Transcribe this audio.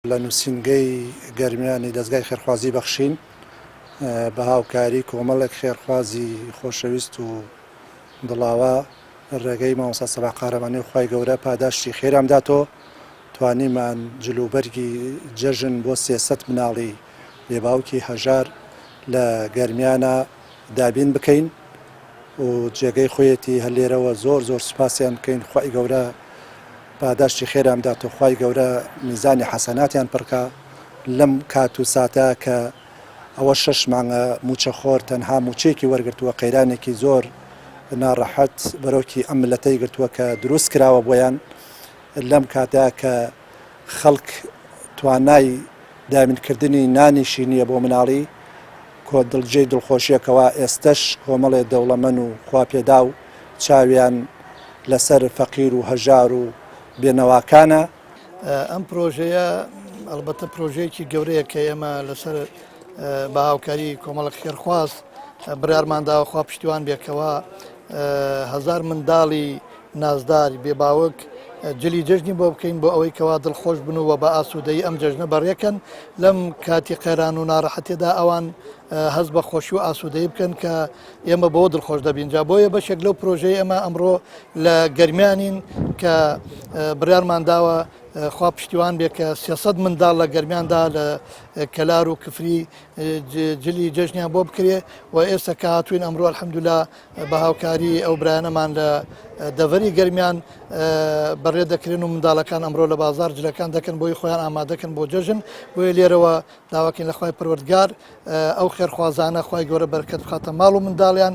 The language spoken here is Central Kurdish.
لە نووسینگەی گەرمیانی دەستگای خێرخوازی بەخشین بە هاوکاری کۆمەڵێک خێرخوازی خۆشەویست و دڵاوە ڕێگەی مامۆستا سەباح قارەمانی و خوای گەورە پاداشتی خێرام داتەوە توانیمان جلوبەرگی جەژن بۆ 300 مناڵی لێباوکی هەژار لە گەرمیانە دابین بکەین و جێگەی خۆیەتی هەلێرەوە زۆر سوپاسیان بکەین. خوای گەورە پاداشتی خێرام دات و خوای گەورە میزانی حەسەناتیان پڕکە لەم کات و ساتە کە ئەوە 6 مانگە موچەخۆر تەنها موچەیەکی وەرگرتووە قەیرانێکی زۆر ناڕەحەت بەرەوکی ئەم ملەتەی گرتووە کە دروست کراوە بۆیان لەم کاتا کە خەڵک توانای دامینکردنی نانیشی نییە بۆ مناڵی کۆ دڵگێی دڵخۆشیەکەوە ئێستش کۆمەڵێ دەوڵەمەند و خواپێدا و چاویان لەسەر فەقیر و هەژار و بێنەواکانە. ئەم پرۆژەیە ئەلبەتە پرۆژەیەکی گەورەیە کە ئێمە لەسەر بە هاوکاری کۆمەڵک خێرخواز بڕیارمانداوە خوا پشتیوان بێکەوە هەزار منداڵی نازدار بێباوک جلی جەژنی بۆ بکەین بۆ ئەوەی کەوا دڵخۆش بن و بە ئاسوودەی ئەم جەژنە بەڕێکەن لەم کاتی قەیران و ناڕەحەتێدا ئەوان هەست بە خۆشی و ئاسوودەی بکەن کە ئێمە بۆ دڵخۆش دەبین. جا بۆیە بەشێک لەو پرۆژەی ئەمە ئەمڕۆ لە گەرمیانین کە بڕیارمانداوە خوا پشتیوان بێ کە 300 منداڵ لە گەرمیاندا لە کەلار و کفری جلی جەژنیان بۆ بکرێ و ئێستا کە هاتوین ئەمڕۆ الحەمدوللا بە هاوکاری ئەو برایانەمان لە دەڤەری گەرمیان بەڕێ دەکرێن و منداڵەکان ئەمڕۆ لە بازار جلەکان دەکەن بۆی خۆیان ئامادەکەن بۆ جەژن بۆیە لێرەوە داواکەین لە خوای پەروەردگار ئەو خێرخوازانە خوای گەورە بەرەکەت بخاتە ماڵ و منداڵیان